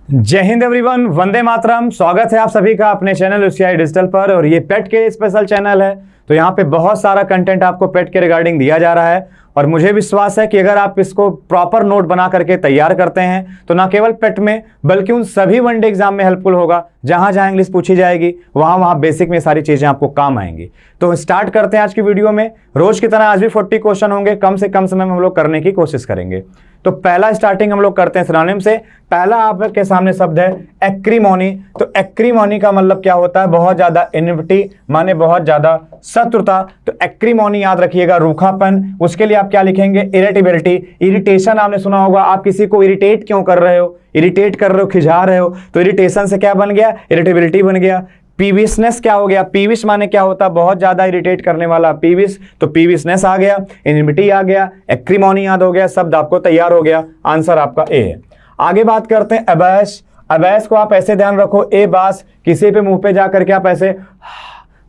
जय हिंद एवरीवन, वंदे मातरम। स्वागत है आप सभी का अपने चैनल UCI डिजिटल पर। और ये पेट के स्पेशल चैनल है, तो यहाँ पे बहुत सारा कंटेंट आपको पेट के रिगार्डिंग दिया जा रहा है। और मुझे विश्वास है कि अगर आप इसको प्रॉपर नोट बना करके तैयार करते हैं तो ना केवल पेट में बल्कि उन सभी वनडे एग्जाम में हेल्पफुल होगा। जहां जहां इंग्लिश पूछी जाएगी वहां वहां बेसिक में सारी चीजें आपको काम आएंगी। तो स्टार्ट करते हैं आज की वीडियो में। रोज की तरह आज भी 40 क्वेश्चन होंगे, कम से कम समय में हम लोग करने की कोशिश करेंगे। तो पहला स्टार्टिंग हम लोग करते हैं सिनोनिम से। पहला आपके सामने शब्द है एक्रीमोनी। तो एक्रीमोनी का मतलब क्या होता है? बहुत ज्यादा एनिमिटी, माने बहुत ज्यादा शत्रुता। तो एक्रीमोनी याद रखिएगा, रूखापन। उसके लिए आप क्या लिखेंगे? इरिटेबिलिटी। इरिटेशन आपने सुना होगा, आप किसी को इरिटेट क्यों कर रहे हो? इरिटेट कर रहे हो, खिजा रहे हो, तो इरिटेशन से क्या बन गया? इरिटेबिलिटी बन गया। पीविसनेस क्या हो गया? पीविस माने क्या होता है? बहुत ज्यादा इरिटेट करने वाला पीविस, तो पीविसनेस आ गया, एनिमिटी आ गया, एक्रीमोनी याद हो गया, शब्द आपको तैयार हो गया। आंसर आपका ए है। आगे बात करते हैं अबैश। अबैश को आप ऐसे ध्यान रखो, ए बास, किसी पे मुंह पे जाकर के आप ऐसे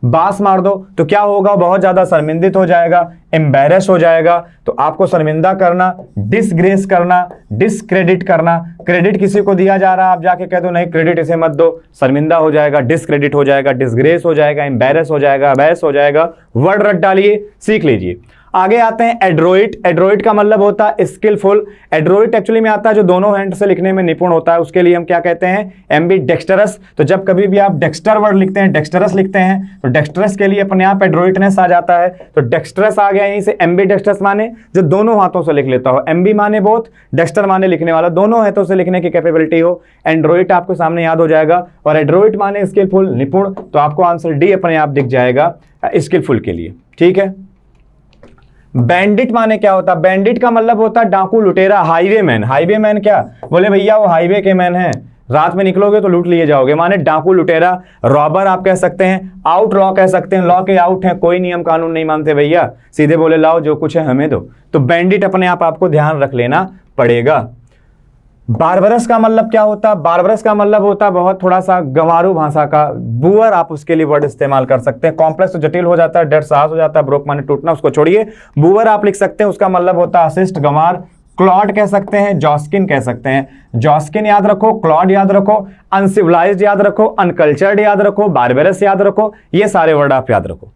बास मार दो तो क्या होगा? बहुत ज्यादा शर्मिंदित हो जाएगा, एम्बैरेस हो जाएगा। तो आपको शर्मिंदा करना, डिसग्रेस करना, डिसक्रेडिट करना। क्रेडिट किसी को दिया जा रहा है, आप जाके कह दो नहीं क्रेडिट इसे मत दो, शर्मिंदा हो जाएगा, डिसक्रेडिट हो जाएगा, डिसग्रेस हो जाएगा, एम्बैरेस हो जाएगा, अबैस हो जाएगा। वर्ड रट डालिए, सीख लीजिए। आगे आते हैं एड्रोइट। एड्रोइट का मतलब होता है स्किलफुल। एड्रोइट एक्चुअली में आता है जो दोनों हैंड से लिखने में निपुण होता है, उसके लिए हम क्या कहते हैं? एम्बी डेक्स्टरस। तो जब कभी भी आप डेक्स्टर वर्ड लिखते हैं, डेक्स्टरस लिखते हैं, तो डेक्स्टरस के लिए अपने आप एड्रोइटनेस आ जाता है। तो डेक्स्टरस आ गया यहीं से। एम्बी डेक्स्टरस माने जो दोनों हाथों से लिख लेता हो, एम्बी माने बोथ, डेक्स्टर माने लिखने वाला, दोनों हाथों से लिखने की कैपेबिलिटी हो। एंड्रोइट आपको सामने याद हो जाएगा। और एड्रोइट माने स्किलफुल, निपुण। तो आपको आंसर डी अपने आप दिख जाएगा स्किलफुल के लिए। ठीक है। बैंडिट माने क्या होता है? बैंडिट का मतलब होता है डाकू, लुटेरा, हाईवेमैन। हाईवेमैन क्या बोले भैया? वो हाईवे के मैन है, रात में निकलोगे तो लूट लिए जाओगे, माने डाकू, लुटेरा। रॉबर आप कह सकते हैं, आउट लॉ कह सकते हैं। लॉ के आउट हैं, कोई नियम कानून नहीं मानते भैया, सीधे बोले लाओ जो कुछ है हमें दो। तो बैंडिट अपने आप आपको ध्यान रख लेना पड़ेगा। बारबरस का मतलब क्या होता है? बारबरस का मतलब होता है बहुत थोड़ा सा गंवारू भाषा का। बुअर आप उसके लिए वर्ड इस्तेमाल कर सकते हैं। कॉम्प्लेक्स तो जटिल हो जाता है, डेड साहस हो जाता है, ब्रोक माने टूटना, उसको छोड़िए। बुअर आप लिख सकते हैं, उसका मतलब होता है अशिष्ट, गंवार। क्लॉड कह सकते हैं, जॉस्किन कह सकते हैं। जॉस्किन याद रखो, क्लॉड याद रखो, अनसिविलाइज्ड याद रखो, अनकल्चर्ड याद रखो, बारबरस याद रखो, ये सारे वर्ड आप याद रखो।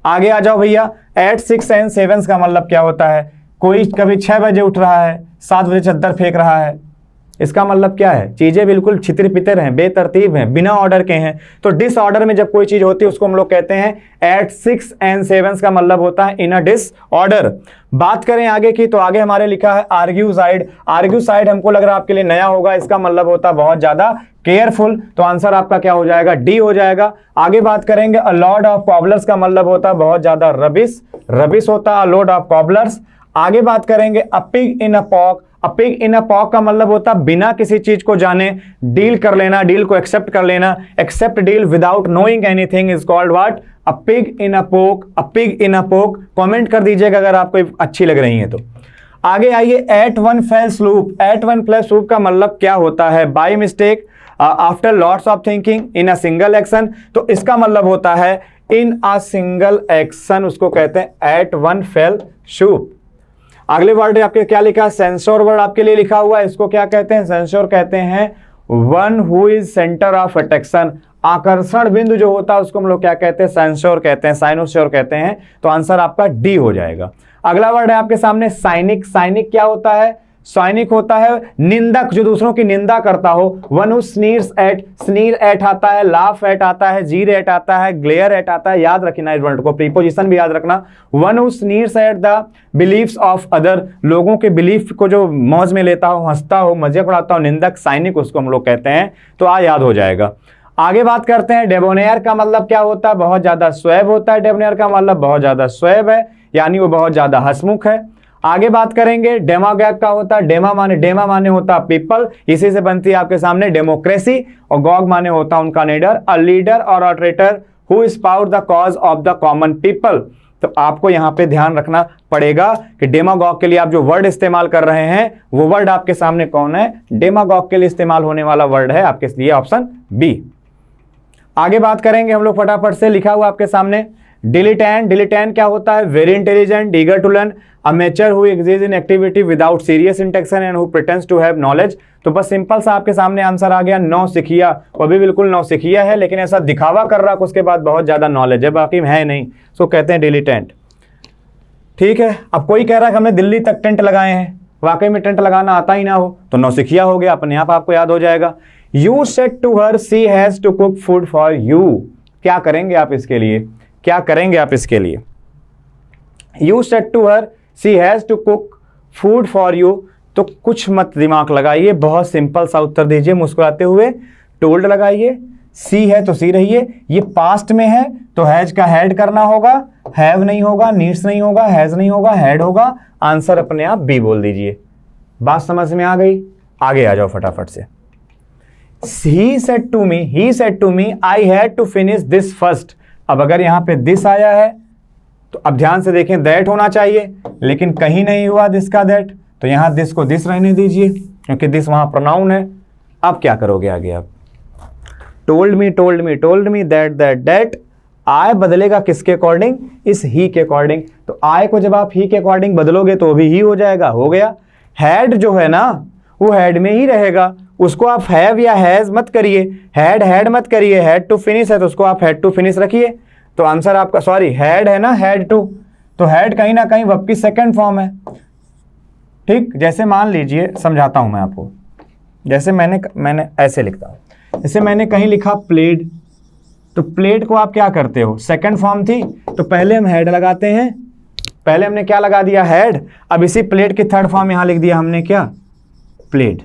आगे आ जाओ भैया। 8, 6 एंड 7 का मतलब क्या होता है? कोई कभी 6 बजे उठ रहा है, 7 बजे चद्दर फेंक रहा है, इसका मतलब क्या है? चीजें बिल्कुल छितर पितर हैं, बेतरतीब हैं, बिना ऑर्डर के हैं। तो डिसऑर्डर में जब कोई चीज होती है उसको हम लोग कहते हैं 8, 6 एंड 7 का मतलब होता है इन अ डिसऑर्डर। बात करें आगे की, तो आगे हमारे लिखा है आर्ग्यूसाइड। आर्ग्यूसाइड हमको लग रहा है आपके लिए नया होगा, इसका मतलब होता है बहुत ज्यादा केयरफुल। तो आंसर आपका क्या हो जाएगा? डी हो जाएगा। आगे बात करेंगे अ लॉर्ड ऑफ कॉबलर्स का मतलब होता है बहुत ज्यादा रबिश, रबिश होता है अ लॉर्ड ऑफ कॉबलर्स। आगे बात करेंगे अ pig in a pock. A pig in a pock का मतलब होता है बिना किसी चीज को जाने डील कर लेना, डील को एक्सेप्ट कर लेना। Accept deal without knowing anything is called what? A pig in a poke. A pig in a पोक। कमेंट कर दीजिएगा अगर आपको अच्छी लग रही है तो। आगे आइए, at one fell swoop. At one fell swoop का मतलब क्या होता है? By mistake, after lots of thinking, in a single action. तो इसका मतलब होता है इन अ सिंगल एक्शन, उसको कहते हैं एट वन फेल स्लूप। अगले वर्ड आपके क्या लिखा है? सेंसोर वर्ड आपके लिए लिखा हुआ है, इसको क्या कहते हैं? सेंसोर कहते हैं one who is centre of attraction. आकर्षण बिंदु जो होता है उसको हम लोग क्या कहते हैं? सेंसोर कहते हैं, साइनोसोर कहते हैं। तो आंसर आपका डी हो जाएगा। अगला वर्ड है आपके सामने साइनिक। साइनिक क्या होता है? साइनिक होता है निंदक, जो दूसरों की निंदा करता हो। One who sneers eight, sneer eight आता है, लाफ एट आता है, जीर एट आता है, ग्लेयर एट आता है। याद रखना इस वर्ड को, प्रीपोजिशन भी याद रखना। One who sneers at the beliefs of other, लोगों के बिलीफ को जो मौज में लेता हो, हंसता हो, मजे उड़ाता हो, निंदक, साइनिक उसको हम लोग कहते हैं। तो याद हो जाएगा। आगे बात करते हैं डेबोनेयर का मतलब क्या होता है? बहुत ज्यादा स्वैब होता है। डेबोनेयर का मतलब बहुत ज्यादा स्वैब है, यानी वो बहुत ज्यादा हंसमुख है। आगे बात करेंगे डेमागॉग का होता है, डेमा माने होता है पीपल, इसी से बनती है आपके सामने डेमोक्रेसी। और गॉग माने होता है उनका लीडर। अ लीडर और अ traitor who spout the cause of the common people. तो आपको यहां पे ध्यान रखना पड़ेगा कि डेमागॉग के लिए आप जो वर्ड इस्तेमाल कर रहे हैं वो वर्ड आपके सामने कौन है? डेमागॉग के लिए इस्तेमाल होने वाला वर्ड है आपके लिए ऑप्शन बी। आगे बात करेंगे हम लोग फटाफट से, लिखा हुआ आपके सामने डिलिटेंट, डिलिटेंट क्या होता है? Very intelligent, eager to learn, amateur who engages in activity without serious intention and who pretends to have knowledge. तो बस सिंपल सा आपके सामने आंसर आ गया, नौसिखिया। वो भी बिल्कुल नौसिखिया है, लेकिन ऐसा दिखावा कर रहा है उसके बाद बहुत ज्यादा नॉलेज है, बाकी है नहीं, सो कहते हैं डिलिटेंट। ठीक है, अब कोई कह रहा है कि हमने दिल्ली तक टेंट लगाए हैं, वाकई में टेंट लगाना आता ही ना हो तो नौसिखिया हो गया, अपने आप आपको याद हो जाएगा। You said to her she has to cook food for you. क्या करेंगे आप इसके लिए? क्या करेंगे आप इसके लिए? You said to her she has to cook food for you. तो कुछ मत दिमाग लगाइए, बहुत सिंपल सा उत्तर दीजिए मुस्कुराते हुए। टोल्ड लगाइए, सी है तो सी रहिए, ये पास्ट में है तो हैज का हैड करना होगा, हैव नहीं होगा, नीड्स नहीं होगा, हैज नहीं होगा, हैड होगा। आंसर अपने आप बी बोल दीजिए। बात समझ में आ गई? आगे आ जाओ फटाफट से। he said to me I had to finish this first। अब अगर यहां पे this आया है तो अब ध्यान से देखें, that होना चाहिए, लेकिन कहीं नहीं हुआ this का that, तो यहां this को this रहने दीजिए क्योंकि this वहां प्रोनाउन है। अब क्या करोगे आगे आप? told me that I बदलेगा किसके अकॉर्डिंग? इस he के अकॉर्डिंग। तो I को जब आप he के अकॉर्डिंग बदलोगे तो भी ही हो जाएगा, हो गया। had जो है ना वो had में ही रहेगा, उसको आप हैव या हैज मत करिए, हैड मत करिए। हैड टू फिनिश है तो उसको आप हैड टू फिनिश रखिए। तो आंसर आपका, सॉरी हैड है ना, हैड टू, तो हैड कहीं ना कहीं वर्ब की सेकंड फॉर्म है। ठीक, जैसे मान लीजिए, समझाता हूं मैं आपको। जैसे मैंने ऐसे लिखता हूं, जैसे मैंने कहीं लिखा प्लेड, तो प्लेड को आप क्या करते हो? सेकंड फॉर्म थी तो पहले हम हैड लगाते हैं, पहले हमने क्या लगा दिया? हैड। अब इसी प्लेड की थर्ड फॉर्म यहां लिख दिया हमने, क्या? प्लेड।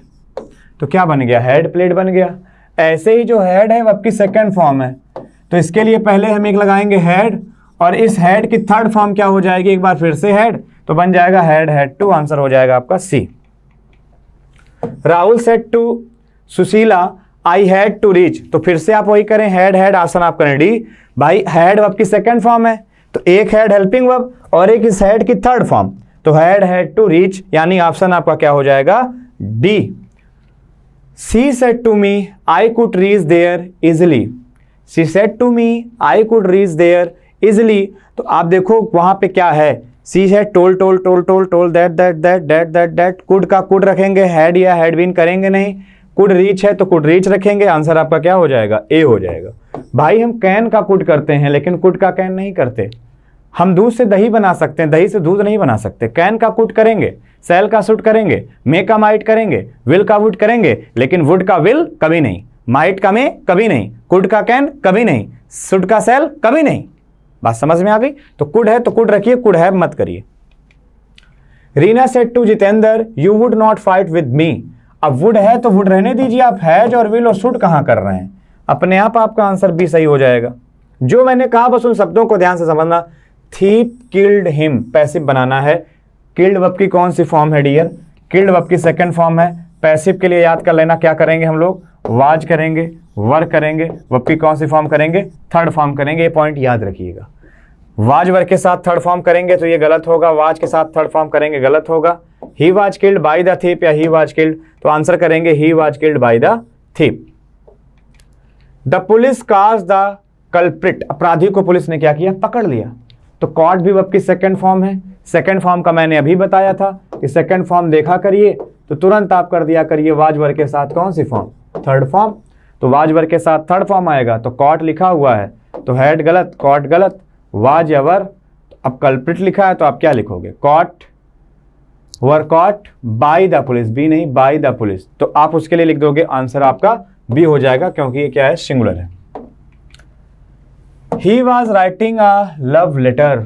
तो क्या बन गया? हैड प्लेड बन गया। ऐसे ही जो हैड है वो आपकी सेकंड फॉर्म है, तो इसके लिए पहले हम एक लगाएंगे हैड, और इस हैड की थर्ड फॉर्म क्या हो जाएगी? एक बार फिर से हैड, तो बन जाएगा हैड टू। आंसर हो जाएगा आपका C. Rahul said to Sushila I had to reach. तो फिर से आप वही करें, हैड आसन आप करें डी। भाई हैड वर्ब की सेकंड फॉर्म है, तो एक हैड हेल्पिंग वर्ब और एक इस हैड की थर्ड फॉर्म, तो हैड टू रीच, यानी ऑप्शन आपका क्या हो जाएगा? D. She said to me I could reach there easily। She said to me I could reach there easily। तो आप देखो वहां पे क्या है? She had told that could का could रखेंगे, had या had been करेंगे नहीं, could reach है तो could reach रखेंगे। आंसर आपका क्या हो जाएगा? ए हो जाएगा। भाई हम कैन का कुड करते हैं लेकिन कुड का कैन नहीं करते। हम दूध से दही बना सकते हैं, दही से दूध नहीं बना सकते। कैन का कुड करेंगे, सेल का शुड करेंगे, मे का माइट करेंगे, विल का वुड करेंगे, लेकिन वुड का विल कभी नहीं, माइट का मे कभी नहीं, कुड का कैन कभी नहीं, शुड का सेल कभी नहीं। बात समझ में आ गई? तो कुड है तो कुड रखिए, कुड है मत करिए। Reena said to Jitendra you would not fight with me. अब वुड है तो वुड रहने दीजिए, आप हैज और विल और शुड कहां कर रहे हैं? अपने आप आपका आंसर भी सही हो जाएगा। जो मैंने कहा बस उन शब्दों को ध्यान से समझना। थीप किल्ड हिम, पैसिव बनाना है। किल्ड वर्ब की कौन सी फॉर्म है डियर? किल्ड वर्ब की सेकंड फॉर्म है। पैसिव के लिए याद कर लेना, क्या करेंगे हम लोग? वाज करेंगे, वर्क करेंगे, वर्ब की कौन सी फॉर्म करेंगे? थर्ड फॉर्म करेंगे। ये पॉइंट याद रखिएगा। वाज वर्क के साथ थर्ड फॉर्म करेंगे तो ये गलत होगा, वाज के साथ थर्ड फॉर्म करेंगे गलत होगा। He was killed by the thief या ही वाज किल्ड, तो आंसर करेंगे he was killed by the thief. The police cause the culprit, अपराधी को पुलिस ने क्या किया? पकड़ लिया। तो कॉट भी वर्ब की सेकंड फॉर्म है। सेकंड फॉर्म का मैंने अभी बताया था कि सेकंड फॉर्म देखा करिए तो तुरंत आप कर दिया करिए वाज वर्ग के साथ कौन सी फॉर्म? Third form. तो वाज वर्ग के साथ थर्ड फॉर्म आएगा, तो कॉट लिखा हुआ है तो हैड गलत, कॉट गलत, वाज या वर। अब कल्प्रिट लिखा है तो आप क्या लिखोगे? Caught were caught by the police, be नहीं बाय द पुलिस, तो आप उसके लिए लिख दोगे आंसर आपका बी हो जाएगा क्योंकि ये क्या है? सिंगुलर है। He was writing a love letter.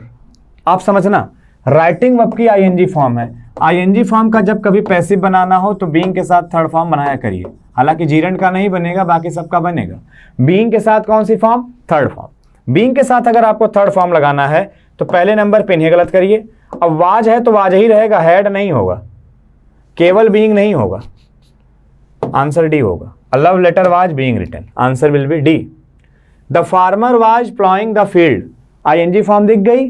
आप समझना, राइटिंग वर्ब की आईएनजी फॉर्म है। आईएनजी फॉर्म का जब कभी पैसिव बनाना हो तो बीइंग के साथ थर्ड फॉर्म बनाया करिए। हालांकि जीरेंट का नहीं बनेगा, बाकी सबका बनेगा। बीइंग के साथ कौन सी फॉर्म? Third form. बीइंग के साथ अगर आपको थर्ड फॉर्म लगाना है तो पहले नंबर पे इन्हें गलत करिए। अब वाज है तो वाज ही रहेगा, हैड नहीं होगा, केवल बीइंग नहीं होगा। आंसर डी होगा। A love letter was being written, answer will be D. The farmer was ploughing the field, ING form दिख गई।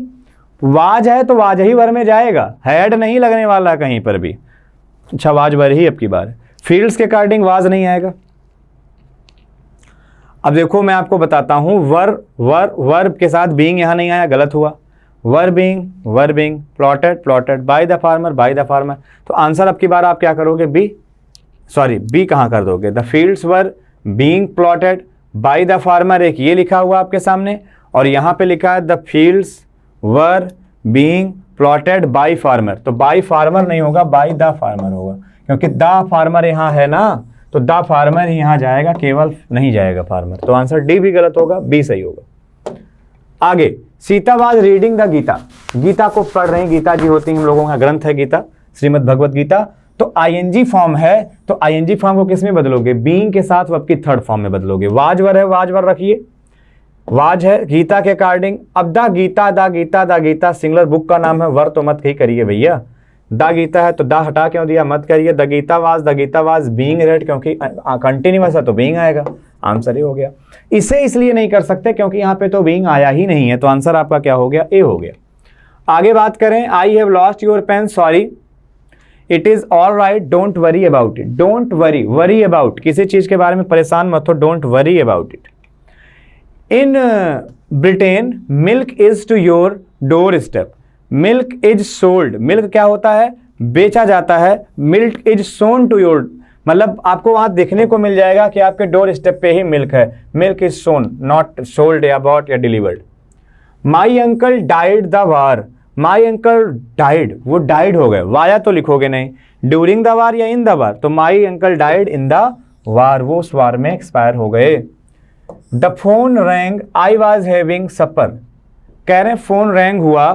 वाज है तो वाज ही वर में जाएगा, हैड नहीं लगने वाला कहीं पर भी। अच्छा वाज वर ही अब की बार, फील्ड्स के अकॉर्डिंग वाज नहीं आएगा। अब देखो मैं आपको बताता हूं, वर्ब के साथ बीइंग यहां नहीं आया, गलत हुआ। वर्बिंग प्लॉटेड बाय द फार्मर। तो आंसर अब की बार आप क्या करोगे, बी कहां कर दोगे, the fields were being plotted by the farmer, एक ये लिखा हुआ आपके सामने, और यहां पे लिखा है the fields were being plotted by farmer. तो बाय फार्मर नहीं होगा, बाय द फार्मर होगा, क्योंकि द फार्मर यहां है ना, तो द फार्मर ही यहां जाएगा, केवल नहीं जाएगा फार्मर। तो आंसर डी भी गलत होगा, बी सही होगा। आगे, Sita was reading the Gita को पढ़ रही, गीता जी होती हम लोगों का ग्रंथ है गीता, श्रीमद् भगवत गीता। तो आईएनजी फॉर्म है, तो आईएनजी फॉर्म को किस में बदलोगे, बीइंग के साथ वर्ब की थर्ड फॉर्म में बदलोगे। वाज वर है, वाज वर रखिए, वाज है गीता के अकॉर्डिंग। अब द गीता सिंगुलर बुक का नाम है, वर तो मत ही करिए भैया, द गीता है तो द हटा क्यों दिया, मत करिए। The Gita was being read, क्योंकि कंटिन्यूअस है तो बीइंग आएगा, आंसर ही हो गया। इसे इसलिए नहीं कर सकते क्योंकि यहाँ पे तो बीइंग आया ही नहीं है, तो आंसर आपका क्या हो गया, ए हो गया। आगे बात करें, I have lost your pen, sorry, it is all right, don't worry about it. Don't worry about, किसी चीज के बारे में परेशान मत हो, don't worry about it. In Britain milk is to your doorstep, milk is sold, milk क्या होता है, बेचा जाता है, milk is sown to your, मतलब आपको वहां देखने को मिल जाएगा कि आपके डोर स्टेप पे ही मिल्क है, milk is sown, not sold या बॉट या delivered. My uncle died the war, my uncle died, वो डाइड हो गए, वाया तो लिखोगे नहीं, ड्यूरिंग द वार या इन द वार, तो my uncle died in the war, वो उस वार में एक्सपायर हो गए। The phone rang I was having supper, कह रहे हैं फोन रैंग हुआ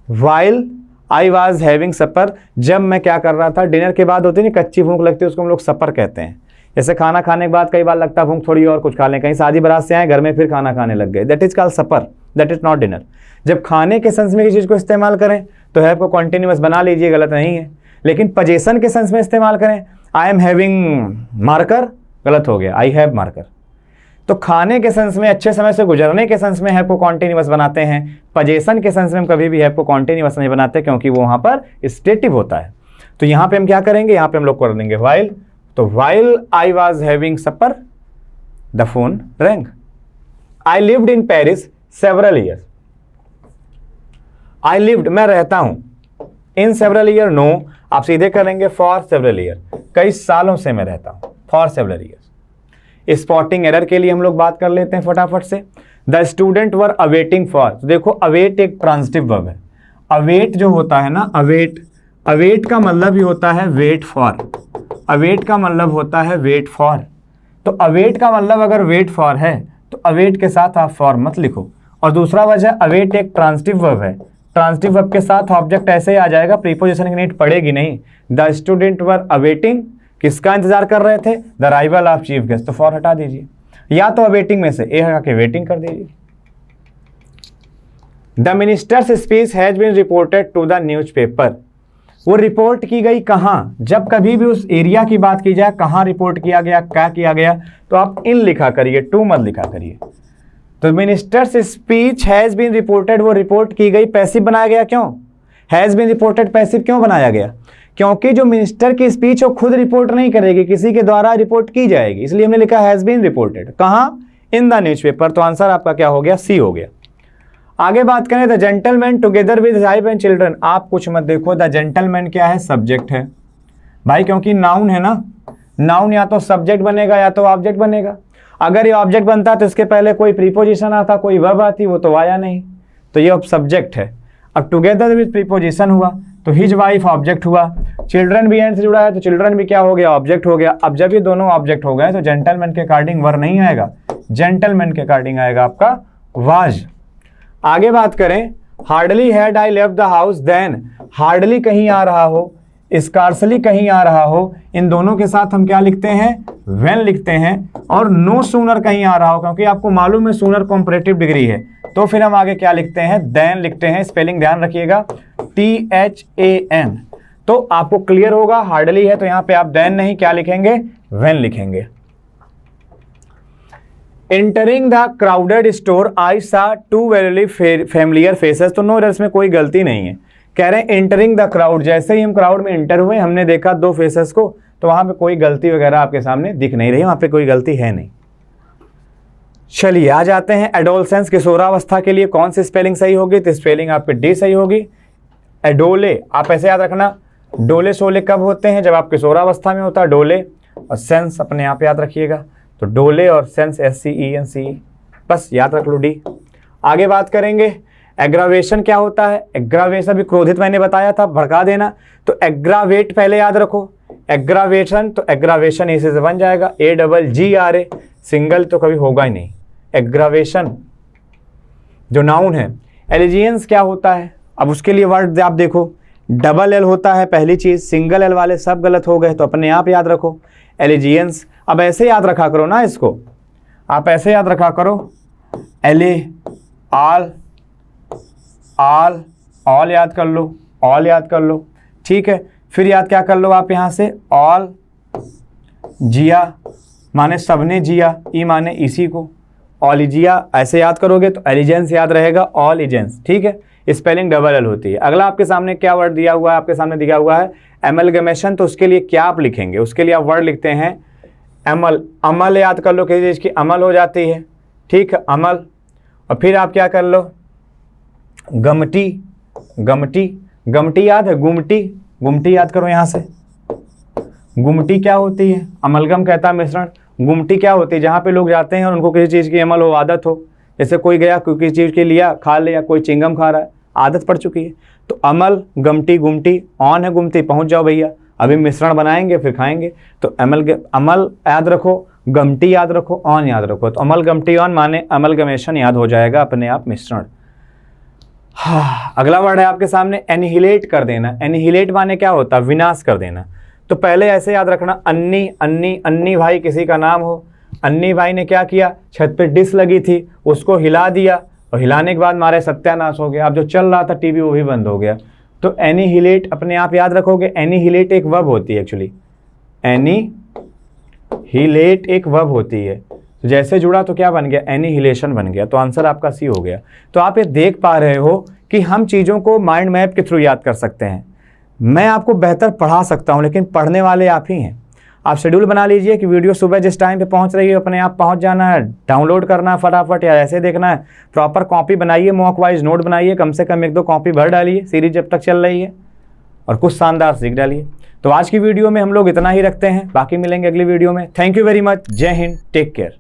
while I was having supper, जब मैं क्या कर रहा था, डिनर के बाद होती नहीं कच्ची भूख लगती है, उसको हम लोग सपर कहते हैं। जैसे खाना खाने के बाद कई बार लगता है भूख थोड़ी और कुछ खा लें, कहीं शादी बारात से आए घर में फिर खाना खाने लग गए, that is called supper, that is not dinner. जब खाने के सेंस में किसी चीज़ को इस्तेमाल करें तो हैव को कॉन्टिन्यूअस बना लीजिए, गलत नहीं है, लेकिन पोजीशन के सेंस में इस्तेमाल करें, आई एम हैविंग मार्कर, गलत हो गया, आई हैव मार्कर। तो खाने के सेंस में, अच्छे समय से गुजरने के सेंस में हैव को कॉन्टिन्यूअस बनाते हैं, पोजीशन के सेंस में हम कभी भी हैव को कॉन्टिन्यूअस नहीं बनाते क्योंकि वो वहाँ पर स्टेटिव होता है। तो यहाँ पे हम क्या करेंगे, यहाँ पे हम लोग कर देंगे वाइल, तो while I was having supper the phone rang. I lived in Paris several years, I lived मैं रहता हूं, इन सेवरल ईयर नो, आप सीधे करेंगे फॉर सेवरल ईयर, कई सालों से मैं रहता हूं, for several years. Spotting error के लिए हम लोग बात कर लेते हैं फटाफट से। The student were awaiting for, तो देखो अवेट एक ट्रांजिटिव वर्ब है, अवेट जो होता है ना, अवेट का मतलब ही होता है वेट फॉर, अवेट का मतलब होता है वेट फॉर। तो अवेट का मतलब अगर वेट फॉर है तो अवेट के साथ आप फॉर मत लिखो। और दूसरा वजह, अवेट एक ट्रांजिटिव वर्ब है, ट्रांजिटिव वर्ब के साथ ऑब्जेक्ट ऐसे ही आ जाएगा, प्रीपोजिशन की नीड पड़ेगी नहीं। द स्टूडेंट वर अवेटिंग, किसका इंतजार कर रहे थे, the arrival of chief guest, तो फॉर हटा दीजिए, या तो अवेटिंग में से ए हटा के वेटिंग कर दीजिए। The minister's speech has been reported to the newspaper, वो रिपोर्ट की गई कहाँ, जब कभी भी उस एरिया की बात की जाए, कहाँ रिपोर्ट किया गया, क्या किया गया, तो आप इन लिखा करिए, टू मत लिखा करिए। तो minister's speech has been reported, वो रिपोर्ट की गई, पैसिव बनाया गया, क्यों हैज बीन रिपोर्टेड पैसिव क्यों बनाया गया, क्योंकि जो मिनिस्टर की स्पीच वो खुद रिपोर्ट नहीं करेगी, किसी के द्वारा रिपोर्ट की जाएगी, इसलिए हमने लिखा हैज बीन रिपोर्टेड, कहाँ, इन द न्यूज़पेपर। तो आंसर आपका क्या हो गया, सी हो गया। आगे बात करें, the gentleman together with wife and children, आप कुछ मत देखो, द जेंटलमैन क्या है, सब्जेक्ट है भाई, क्योंकि नाउन है ना, नाउन या तो सब्जेक्ट बनेगा या तो ऑब्जेक्ट बनेगा। अगर ये ऑब्जेक्ट बनता तो इसके पहले कोई प्रीपोजिशन आता, कोई वर्ब आती, वो तो आया नहीं, तो ये अब सब्जेक्ट है। अब टुगेदर विद प्रीपोजिशन हुआ तो हिज वाइफ ऑब्जेक्ट हुआ, चिल्ड्रन भी एंड से जुड़ा है तो चिल्ड्रन भी क्या हो गया, ऑब्जेक्ट हो गया। अब जब ये दोनों ऑब्जेक्ट हो गए तो जेंटलमैन के अकॉर्डिंग वर नहीं आएगा, जेंटलमैन के अकॉर्डिंग आएगा आपका वाज। आगे बात करें, hardly had I left the house then, hardly कहीं आ रहा हो, स्कार्सली कहीं आ रहा हो, इन दोनों के साथ हम क्या लिखते हैं, व्हेन लिखते हैं। और नो सूनर कहीं आ रहा हो, क्योंकि आपको मालूम है सूनर कॉम्परेटिव डिग्री है, तो फिर हम आगे क्या लिखते हैं, देन लिखते हैं, स्पेलिंग ध्यान रखिएगा, THAN। तो आपको क्लियर होगा, हार्डली है तो यहाँ पे आप देन नहीं, क्या लिखेंगे, व्हेन लिखेंगे। Entering the crowded store I सा टू वेरी फैमिलियर फेसेस, तो नो एरर्स में कोई गलती नहीं है। कह रहे हैं एंटरिंग द क्राउड, जैसे ही हम क्राउड में एंटर हुए हमने देखा दो फेसेस को, तो वहां पे कोई गलती वगैरह आपके सामने दिख नहीं रही, वहां पे कोई गलती है नहीं। चलिए आ जाते हैं एडोलसेंस, किशोरावस्था के लिए कौन सी स्पेलिंग सही होगी? तो स्पेलिंग आपकी डी सही होगी। एडोले, आप ऐसे याद रखना, डोले शोले कब होते हैं? जब आप किशोरावस्था में होता है डोले, और सेंस अपने आप याद रखिएगा। तो डोले और सेंस SCENCE, बस याद रख लो डी। आगे बात करेंगे एग्रावेशन क्या होता है? एग्रावेशन भी क्रोधित मैंने बताया था, भड़का देना। तो एग्रावेट पहले याद रखो, एग्रावेशन, तो एग्रावेशन इसी से बन जाएगा AGGRA, सिंगल तो कभी होगा ही नहीं। एग्रावेशन जो नाउन है। एलिजियंस क्या होता है? अब उसके लिए वर्ड आप देखो, डबल एल होता है पहली चीज, सिंगल एल वाले सब गलत हो गए, तो अपने आप याद रखो एलिजियंस। अब ऐसे याद रखा करो ना इसको, आप ऐसे याद रखा करो, एले, आल, आल, ऑल याद कर लो, ऑल याद कर लो, ठीक है। फिर याद क्या कर लो आप यहाँ से, ऑल, जिया माने सबने जिया, ई माने इसी को, ऑलिजिया ऐसे याद करोगे तो एलिजेंस याद रहेगा, ऑल एजेंस, ठीक है। स्पेलिंग डबल एल होती है। अगला आपके सामने क्या वर्ड दिया हुआ है? आपके सामने दिया हुआ है एमलगमेशन। तो उसके लिए क्या आप लिखेंगे? उसके लिए आप वर्ड लिखते हैं अमल, अमल याद कर लो, किसी चीज़ की अमल हो जाती है, ठीक है, अमल। और फिर आप क्या कर लो, गमटी, गमटी, गमटी याद है, गुमटी, गुमटी याद करो यहाँ से। गुमटी क्या होती है? अमलगम कहता है मिश्रण। गुमटी क्या होती है? जहाँ पे लोग जाते हैं और उनको किसी चीज़ की अमल हो, आदत हो, जैसे कोई गया किसी चीज़ के लिया खा लिया, कोई चिंगम खा रहा है, आदत पड़ चुकी है। तो अमल, गमटी, गुमटी, ऑन है गुमटी, पहुँच जाओ भैया, अभी मिश्रण बनाएंगे फिर खाएंगे। तो अमल याद रखो, गमटी याद रखो, ऑन याद रखो। तो अमल गमटी ऑन माने अमलगमेशन याद हो जाएगा अपने आप, मिश्रण। हाँ, अगला वर्ड है आपके सामने एनिहिलेट कर देना। एनिहिलेट माने क्या होता है? विनाश कर देना। तो पहले ऐसे याद रखना, अन्नी, अन्नी, अन्नी भाई किसी का नाम हो, अन्नी भाई ने क्या किया, छत पे डिश लगी थी उसको हिला दिया, और हिलाने के बाद मारे सत्यानाश हो गया। अब जो चल रहा था टीवी वो भी बंद हो गया। तो एनिहिलेट अपने आप याद रखोगे। एनिहिलेट एक वर्ब होती है एक्चुअली, एनिहिलेट एक वर्ब होती है। तो जैसे जुड़ा तो क्या बन गया? एनिहिलेशन बन गया। तो आंसर आपका सी हो गया। तो आप ये देख पा रहे हो कि हम चीज़ों को माइंड मैप के थ्रू याद कर सकते हैं। मैं आपको बेहतर पढ़ा सकता हूँ, लेकिन पढ़ने वाले आप ही हैं। आप शेड्यूल बना लीजिए कि वीडियो सुबह जिस टाइम पे पहुंच रही है अपने आप पहुंच जाना है, डाउनलोड करना है फटाफट, या ऐसे देखना है। प्रॉपर कॉपी बनाइए, मॉक वाइज नोट बनाइए, कम से कम 1-2 कॉपी भर डालिए सीरीज जब तक चल रही है, और कुछ शानदार सीख डालिए। तो आज की वीडियो में हम लोग इतना ही रखते हैं, बाकी मिलेंगे अगली वीडियो में। थैंक यू वेरी मच, जय हिंद, टेक केयर।